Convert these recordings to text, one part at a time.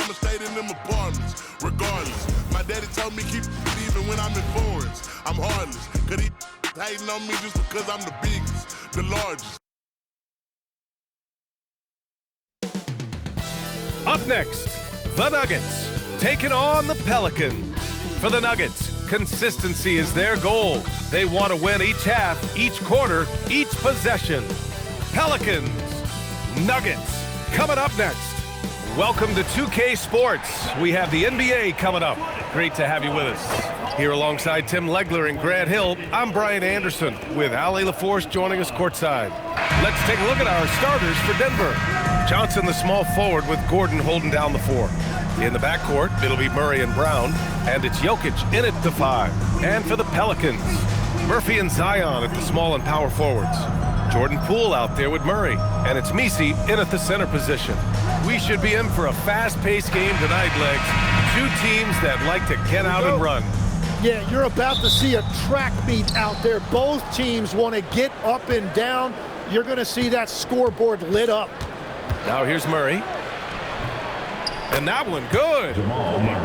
I'ma stay in them apartments, regardless. My daddy told me keep it even when I'm in foreigns. I'm heartless, cause he hating on me just because I'm the biggest, the largest. Up next, the Nuggets taking on the Pelicans. For the Nuggets, consistency is their goal. They want to win each half, each quarter, each possession. Pelicans, Nuggets, coming up next. Welcome to 2K Sports. We have the NBA coming up. Great to have you with us. Here alongside Tim Legler and Grant Hill, I'm Brian Anderson with Ali LaForce joining us courtside. Let's take a look at our starters for Denver. Johnson, the small forward, with Gordon holding down the 4. In the backcourt, it'll be Murray and Brown, and it's Jokic in at the 5. And for the Pelicans, Murphy and Zion at the small and power forwards. Jordan Poole out there with Murray, and it's Misi in at the center position. We should be in for a fast-paced game tonight, Legs. Two teams that like to get out and run. Yeah, you're about to see a track meet out there. Both teams want to get up and down. You're going to see that scoreboard lit up. Now here's Murray. And that one, good.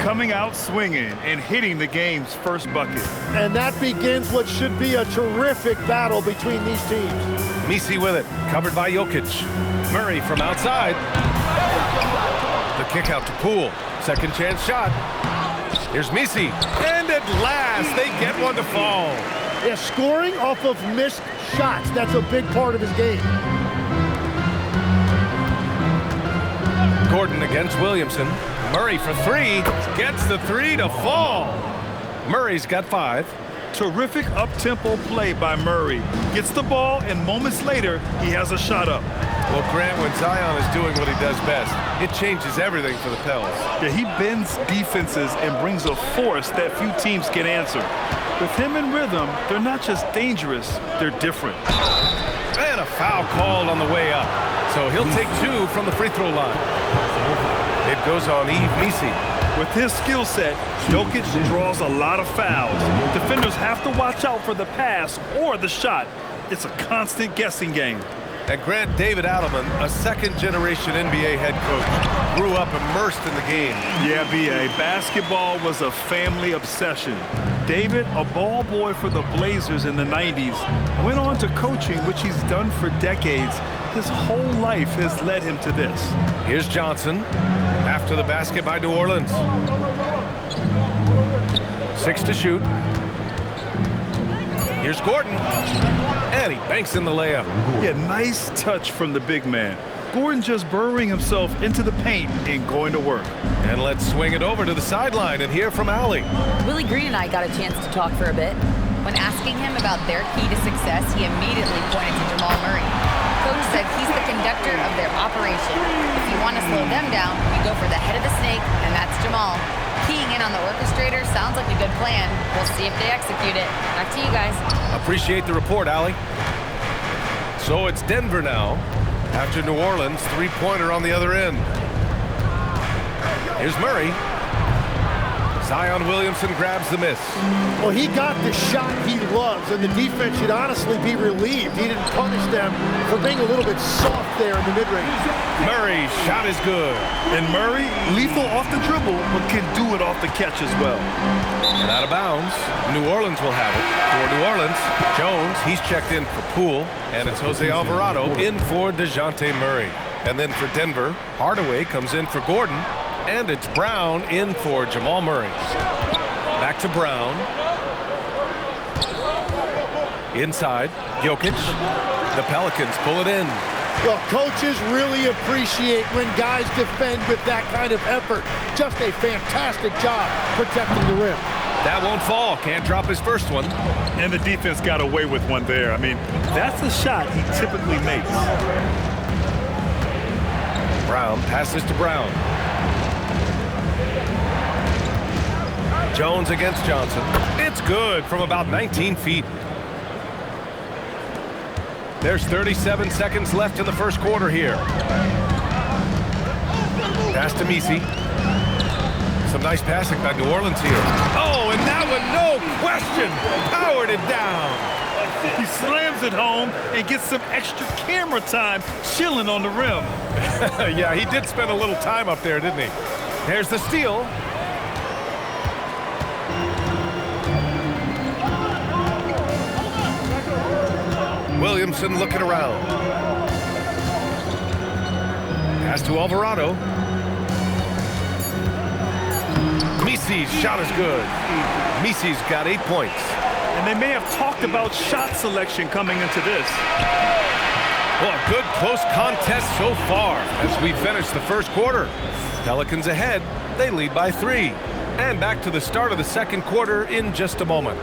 Coming out swinging and hitting the game's first bucket. And that begins what should be a terrific battle between these teams. Misi with it, covered by Jokic. Murray from outside. The kick out to Poole. Second chance shot. Here's Misi. And at last, they get one to fall. Yeah, scoring off of missed shots. That's a big part of his game. Gordon against Williamson. Murray for 3. Gets the 3 to fall. Murray's got 5. Terrific up-tempo play by Murray. Gets the ball, and moments later, he has a shot up. Well, Grant, when Zion is doing what he does best, it changes everything for the Pels. Yeah, he bends defenses and brings a force that few teams can answer. With him in rhythm, they're not just dangerous, they're different. And a foul called on the way up. So he'll take 2 from the free throw line. It goes on Yves Misi. With his skill set, Jokic draws a lot of fouls. Defenders have to watch out for the pass or the shot. It's a constant guessing game. And Grant, David Adelman, a second-generation NBA head coach, grew up immersed in the game. Yeah, B.A., basketball was a family obsession. David, a ball boy for the Blazers in the 90s, went on to coaching, which he's done for decades. His whole life has led him to this. Here's Johnson after the basket by New Orleans. 6 to shoot. Here's Gordon. And he banks in the layup. Yeah, nice touch from the big man. Gordon just burrowing himself into the paint and going to work. And let's swing it over to the sideline and hear from Allie. Willie Green and I got a chance to talk for a bit. When asking him about their key to success, he immediately pointed to Jamal Murray. Coach said he's the conductor of their operation. If you want to slow them down, you go for the head of the snake, and that's Jamal. Keying in on the orchestrator sounds like a good plan. We'll see if they execute it. Back to you guys. Appreciate the report, Allie. So it's Denver now. After New Orleans, three-pointer on the other end. Here's Murray. Zion Williamson grabs the miss. Well, he got the shot he loves, and the defense should honestly be relieved. He didn't punish them for being a little bit soft there in the mid-range. Murray's shot is good. And Murray, lethal off the dribble, but can do it off the catch as well. And out of bounds, New Orleans will have it. For New Orleans, Jones, he's checked in for Poole, and it's Jose Alvarado in for DeJounte Murray. And then for Denver, Hardaway comes in for Gordon, and it's Brown in for Jamal Murray. Back to Brown. Inside, Jokic. The Pelicans pull it in. Well, coaches really appreciate when guys defend with that kind of effort. Just a fantastic job protecting the rim. That won't fall. Can't drop his first one. And the defense got away with one there. I mean, that's a shot he typically makes. Brown passes to Brown. Jones against Johnson. It's good from about 19 feet. There's 37 seconds left in the first quarter here. Pass to Misi. Some nice passing by New Orleans here. Oh, and that one, no question, powered it down. He slams it home and gets some extra camera time chilling on the rim. Yeah, he did spend a little time up there, didn't he? There's the steal. Williamson looking around. Pass to Alvarado. Misi's shot is good. Misi's got 8 points. And they may have talked about shot selection coming into this. Well, a good close contest so far as we finish the first quarter. Pelicans ahead. They lead by 3. And back to the start of the second quarter in just a moment.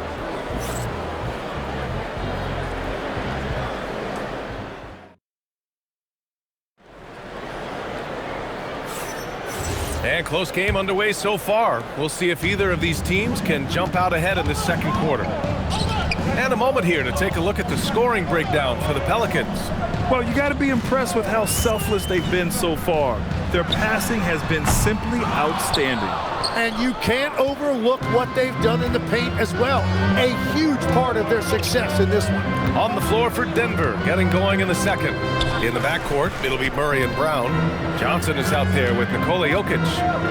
And close game underway so far. We'll see if either of these teams can jump out ahead in the second quarter. And a moment here to take a look at the scoring breakdown for the Pelicans. Well, you got to be impressed with how selfless they've been so far. Their passing has been simply outstanding. And you can't overlook what they've done in the paint as well. A huge part of their success in this one. On the floor for Denver, getting going in the second. In the backcourt, it'll be Murray and Brown. Johnson is out there with Nikola Jokic.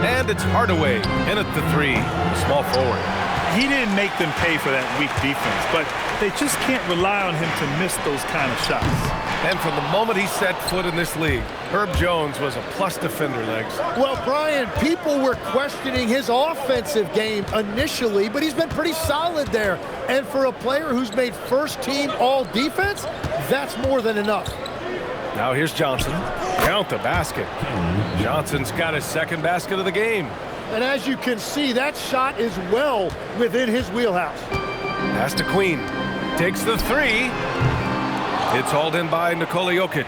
And it's Hardaway in at the 3, the small forward. He didn't make them pay for that weak defense, but they just can't rely on him to miss those kind of shots. And from the moment he set foot in this league, Herb Jones was a plus defender, Legs. Well, Brian, people were questioning his offensive game initially, but he's been pretty solid there. And for a player who's made first team all defense, that's more than enough. Now here's Johnson. Count the basket. Johnson's got his second basket of the game. And as you can see, that shot is well within his wheelhouse. Pass to Queen. Takes the 3. It's hauled in by Nikola Jokic.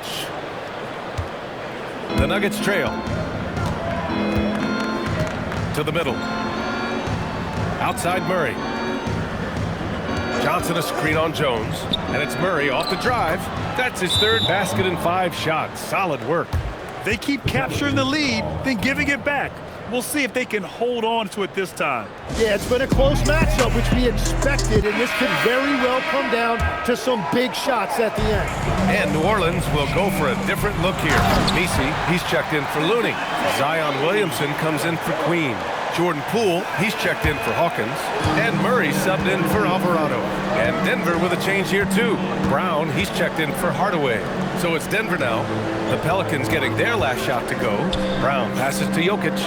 The Nuggets trail. To the middle. Outside Murray. Johnson a screen on Jones. And it's Murray off the drive. That's his third basket in 5 shots. Solid work. They keep capturing the lead, then giving it back. We'll see if they can hold on to it this time. Yeah, it's been a close matchup, which we expected, and this could very well come down to some big shots at the end. And New Orleans will go for a different look here. Misi, he's checked in for Looney. Zion Williamson comes in for Queen. Jordan Poole, he's checked in for Hawkins. And Murray subbed in for Alvarado. And Denver with a change here too. Brown, he's checked in for Hardaway. So it's Denver now. The Pelicans getting their last shot to go. Brown passes to Jokic.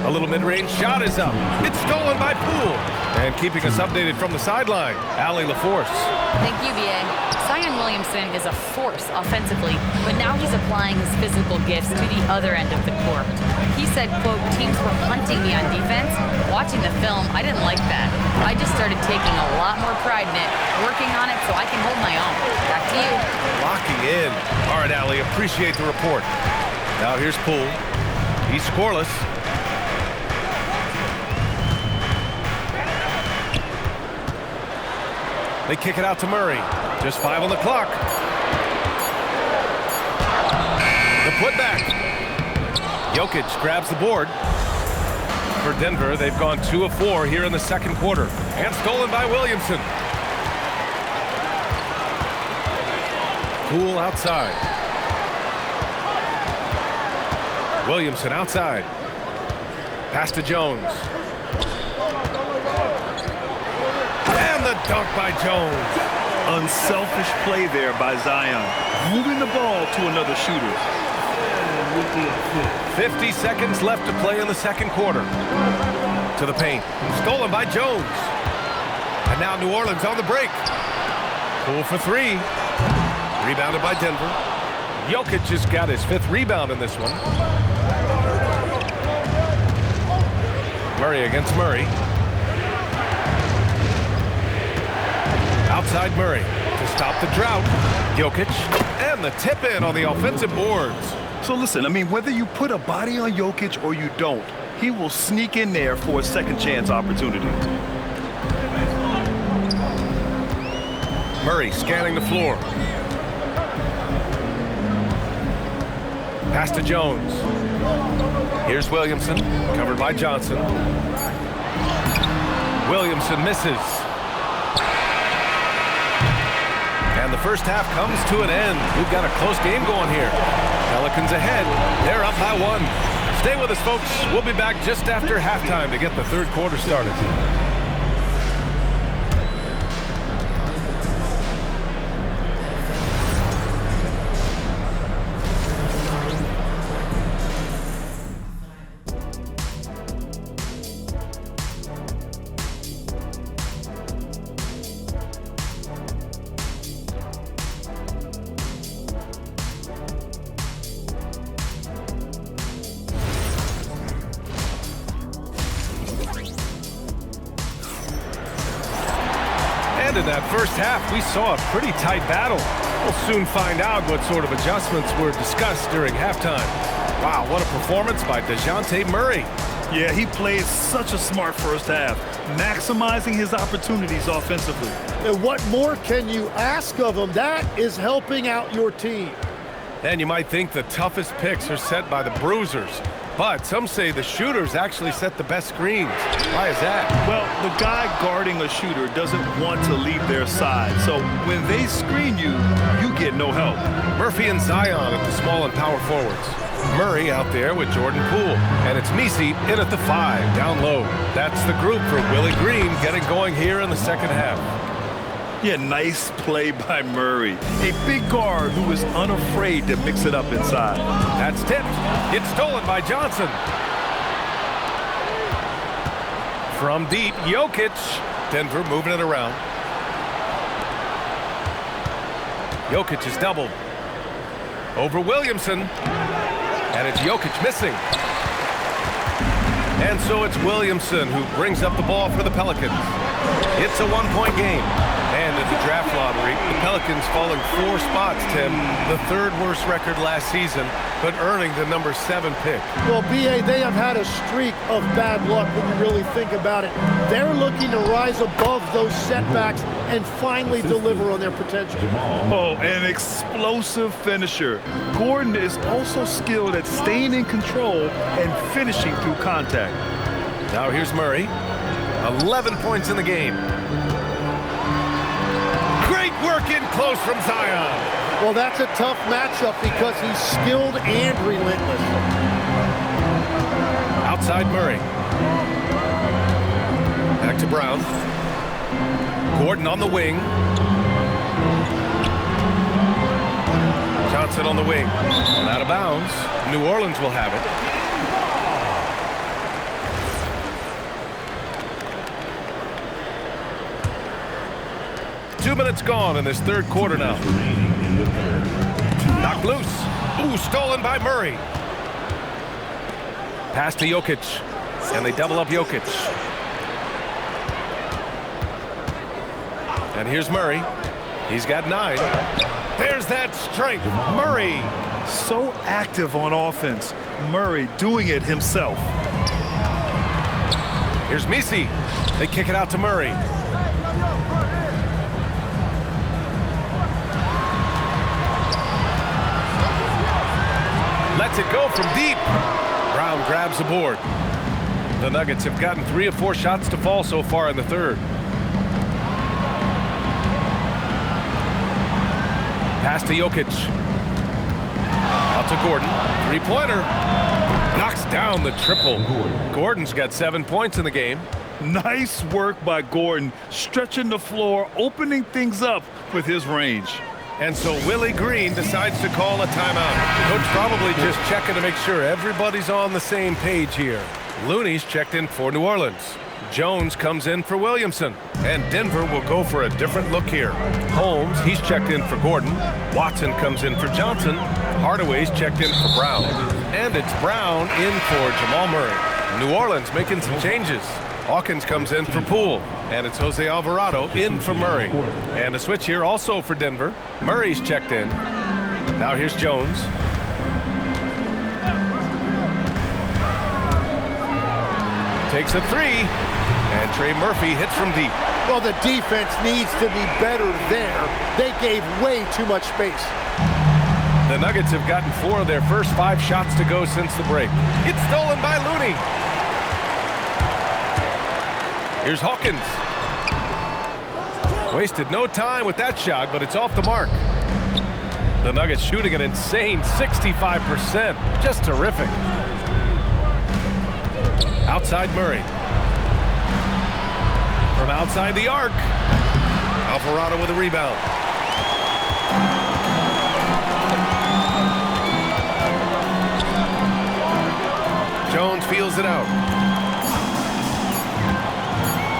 A little mid-range shot is up. It's stolen by Poole. And keeping us updated from the sideline, Allie LaForce. Thank you, B.A. Zion Williamson is a force offensively, but now he's applying his physical gifts to the other end of the court. He said, quote, teams were hunting me on defense. Watching the film, I didn't like that. I just started taking a lot more pride in it, working on it so I can hold my own. Back to you. Locking in. All right, Allie, appreciate the report. Now here's Poole. He's scoreless. They kick it out to Murray. Just 5 on the clock. The putback. Jokic grabs the board. For Denver, they've gone 2 of 4 here in the second quarter. And stolen by Williamson. Poole outside. Williamson outside. Pass to Jones. And the dunk by Jones. Unselfish play there by Zion, moving the ball to another shooter. 50 seconds left to play in the second quarter. To the paint. Stolen by Jones. And now New Orleans on the break. Poole for 3. Rebounded by Denver. Jokic has got his 5th rebound in this one. Murray against Murray. Outside Murray to stop the drought. Jokic and the tip in on the offensive boards. So listen, I mean, whether you put a body on Jokic or you don't, he will sneak in there for a second chance opportunity. Murray scanning the floor. Pass to Jones. Here's Williamson, covered by Johnson. Williamson misses. And the first half comes to an end. We've got a close game going here. Pelicans ahead. They're up by 1. Stay with us, folks. We'll be back just after halftime to get the third quarter started. In that first half, we saw a pretty tight battle. We'll soon find out what sort of adjustments were discussed during halftime. Wow, what a performance by DeJounte Murray. Yeah, he played such a smart first half, maximizing his opportunities offensively. And what more can you ask of him? That is helping out your team. And you might think the toughest picks are set by the bruisers. But some say the shooters actually set the best screens. Why is that? Well, the guy guarding a shooter doesn't want to leave their side. So when they screen you, you get no help. Murphy and Zion at the small and power forwards. Murray out there with Jordan Poole. And it's Messi in at the 5, down low. That's the group for Willie Green getting going here in the second half. Yeah, nice play by Murray. A big guard who is unafraid to mix it up inside. That's tipped. It's stolen by Johnson. From deep, Jokic. Denver moving it around. Jokic is doubled. Over Williamson. And it's Jokic missing. And so it's Williamson who brings up the ball for the Pelicans. It's a 1-point game. And in the draft lottery, the Pelicans falling 4 spots, Tim. The 3rd worst record last season, but earning the number 7 pick. Well, B.A., they have had a streak of bad luck when you really think about it. They're looking to rise above those setbacks and finally deliver on their potential. Oh, an explosive finisher. Gordon is also skilled at staying in control and finishing through contact. Now here's Murray. 11 points in the game. Great work in close from Zion. Well, that's a tough matchup because he's skilled and relentless. Outside Murray. Back to Brown. Gordon on the wing. Johnson on the wing. And out of bounds. New Orleans will have it. Two minutes gone in this third quarter now. Knocked loose. Ooh, stolen by Murray. Pass to Jokic. And they double up Jokic. And here's Murray. He's got 9. There's that strength. Murray. So active on offense. Murray doing it himself. Here's Messi. They kick it out to Murray. Lets it go from deep. Brown grabs the board. The Nuggets have gotten 3 of 4 shots to fall so far in the third. Pass to Jokic. Out to Gordon. 3-pointer. Knocks down the triple. Gordon's got 7 points in the game. Nice work by Gordon, stretching the floor, opening things up with his range. And so Willie Green decides to call a timeout. Coach probably just checking to make sure everybody's on the same page here. Looney's checked in for New Orleans. Jones comes in for Williamson. And Denver will go for a different look here. Holmes, he's checked in for Gordon. Watson comes in for Johnson. Hardaway's checked in for Brown. And it's Brown in for Jamal Murray. New Orleans making some changes. Hawkins comes in for Poole. And it's Jose Alvarado in for Murray. And a switch here also for Denver. Murray's checked in. Now here's Jones. Takes a 3. And Trey Murphy hits from deep. Well, the defense needs to be better there. They gave way too much space. The Nuggets have gotten 4 of their first 5 shots to go since the break. It's stolen by Looney. Here's Hawkins. Wasted no time with that shot, but it's off the mark. The Nuggets shooting an insane 65%. Just terrific. Outside Murray. From outside the arc. Alvarado with a rebound. Jones feels it out.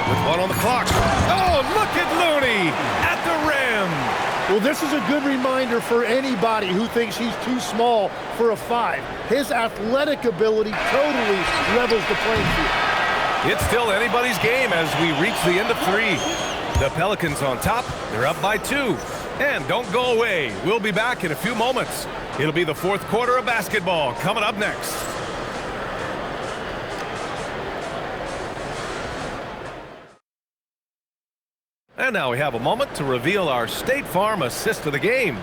With 1 on the clock. Oh, look at Looney at the rim. Well, this is a good reminder for anybody who thinks he's too small for a 5. His athletic ability totally levels the playing field. It's still anybody's game as we reach the end of 3. The Pelicans on top. They're up by 2. And don't go away. We'll be back in a few moments. It'll be the 4th quarter of basketball coming up next. And now we have a moment to reveal our State Farm assist of the game.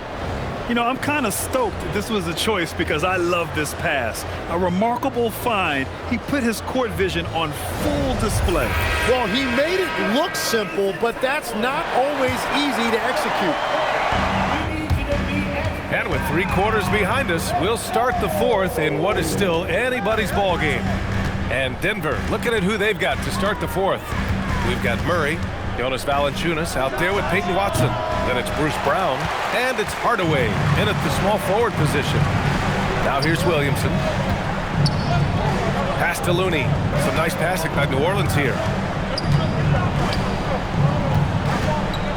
You know, I'm kind of stoked this was a choice because I love this pass. A remarkable find. He put his court vision on full display. Well, he made it look simple, but that's not always easy to execute. And with 3 quarters behind us, we'll start the 4th in what is still anybody's ball game. And Denver, looking at who they've got to start the 4th. We've got Murray, Jonas Valanciunas out there with Peyton Watson. Then it's Bruce Brown, and it's Hardaway in at the small forward position. Now here's Williamson. Pass to Looney. Some nice passing by New Orleans here.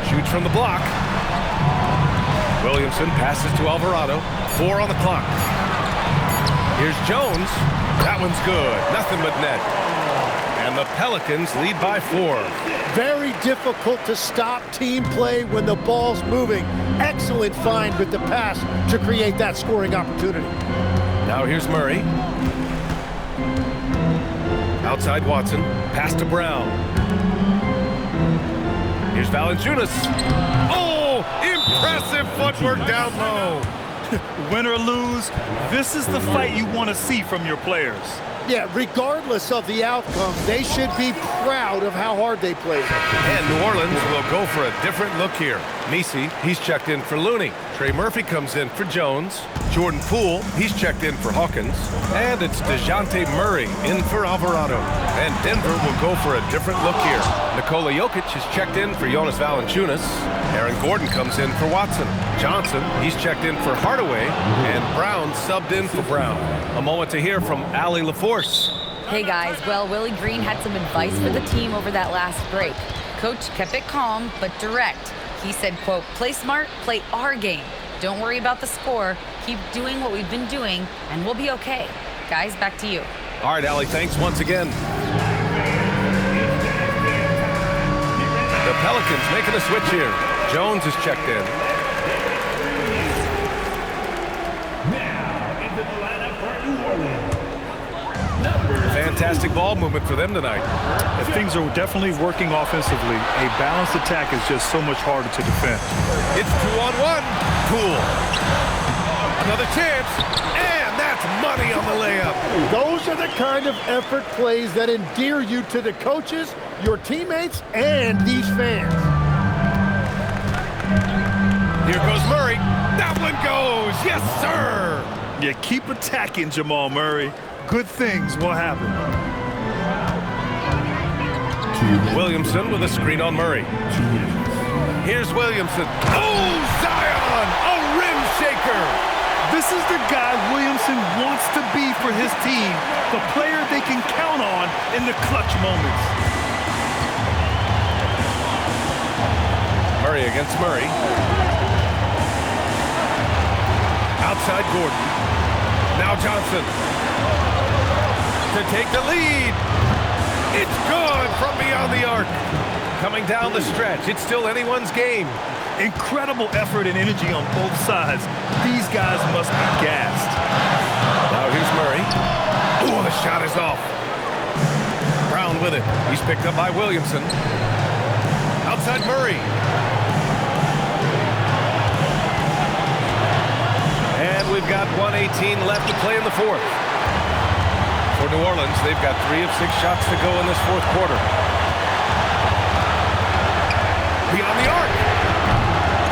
Shoots from the block. Williamson passes to Alvarado. 4 on the clock. Here's Jones. That one's good. Nothing but net. And the Pelicans lead by 4. Very difficult to stop team play when the ball's moving. Excellent find with the pass to create that scoring opportunity. Now here's Murray. Outside Watson. Pass to Brown. Here's Valanciunas. Oh, impressive footwork down low. Win or lose, this is the fight you want to see from your players. Yeah, regardless of the outcome, they should be proud of how hard they played. And New Orleans will go for a different look here. Messi, he's checked in for Looney. Trey Murphy comes in for Jones. Jordan Poole, he's checked in for Hawkins. And it's DeJounte Murray in for Alvarado. And Denver will go for a different look here. Nikola Jokic is checked in for Jonas Valanciunas. Aaron Gordon comes in for Watson. Johnson, he's checked in for Hardaway. And Brown subbed in for Brown. A moment to hear from Allie LaForce. Hey guys, well, Willie Green had some advice for the team over that last break. Coach kept it calm but direct. He said, quote, play smart, play our game. Don't worry about the score. Keep doing what we've been doing, and we'll be okay. Guys, back to you. All right, Allie, thanks once again. The Pelicans making a switch here. Jones is checked in. Fantastic ball movement for them tonight. Things are definitely working offensively. A balanced attack is just so much harder to defend. It's 2-on-1. Poole. Another chance. And that's money on the layup. Those are the kind of effort plays that endear you to the coaches, your teammates, and these fans. Here goes Murray. That one goes. Yes, sir. Yeah, keep attacking, Jamal Murray. Good things will happen. Williamson with a screen on Murray. Here's Williamson. Oh, Zion! A rim shaker! This is the guy Williamson wants to be for his team. The player they can count on in the clutch moments. Murray against Murray. Outside Gordon. Now Johnson. To take the lead. It's good from beyond the arc. Coming down the stretch. It's still anyone's game. Incredible effort and energy on both sides. These guys must be gassed. Now here's Murray. Oh, the shot is off. Brown with it. He's picked up by Williamson. Outside Murray. And we've got 1:18 left to play in the 4th. For New Orleans, they've got 3 of 6 shots to go in this 4th quarter. Beyond the arc.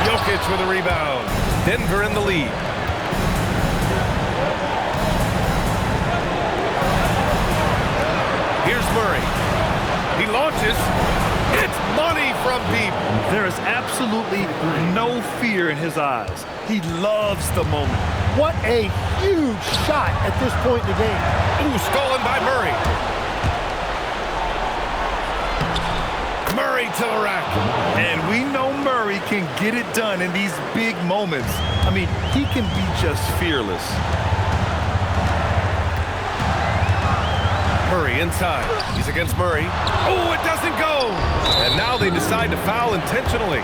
Jokic with a rebound. Denver in the lead. Here's Murray. He launches. It's money from deep. There is absolutely no fear in his eyes. He loves the moment. What a huge shot at this point in the game. Ooh, stolen by Murray. Murray to the rack. And we know Murray can get it done in these big moments. I mean, he can be just fearless. Murray inside. He's against Murray. Oh, it doesn't go. And now they decide to foul intentionally.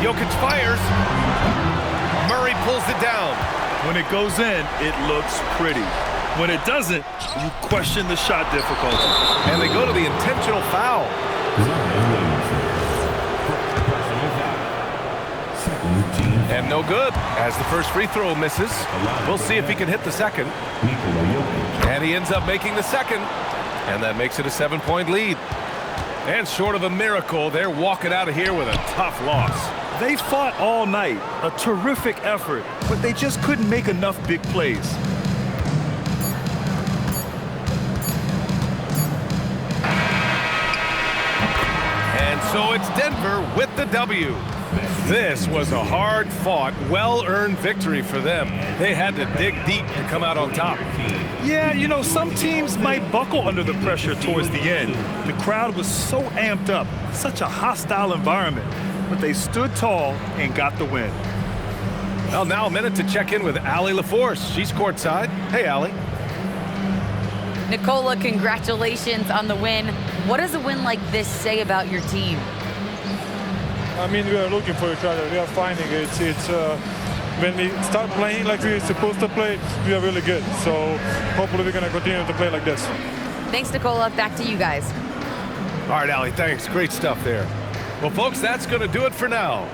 Jokic fires. Murray pulls it down. When it goes in, it looks pretty. When it doesn't, you question the shot difficulty. And they go to the intentional foul. And no good, as the first free throw misses. We'll see if he can hit the second. And he ends up making the second. And that makes it a 7-point lead. And short of a miracle, they're walking out of here with a tough loss. They fought all night, a terrific effort, but they just couldn't make enough big plays. And so it's Denver with the W. This was a hard-fought, well-earned victory for them. They had to dig deep to come out on top. Yeah, you know, some teams might buckle under the pressure towards the end. The crowd was so amped up, such a hostile environment, but they stood tall and got the win. Well, now a minute to check in with Allie LaForce. She's courtside. Hey, Allie. Nicola, congratulations on the win. What does a win like this say about your team? I mean, we are looking for each other. We are finding it. When we start playing like we're supposed to play, we are really good. So hopefully we're going to continue to play like this. Thanks, Nicola. Back to you guys. All right, Allie, thanks. Great stuff there. Well, folks, that's going to do it for now.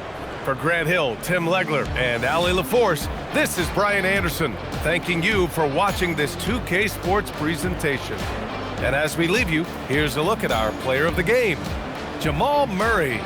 For Grant Hill, Tim Legler, and Allie LaForce, this is Brian Anderson, thanking you for watching this 2K Sports presentation. And as we leave you, here's a look at our player of the game, Jamal Murray.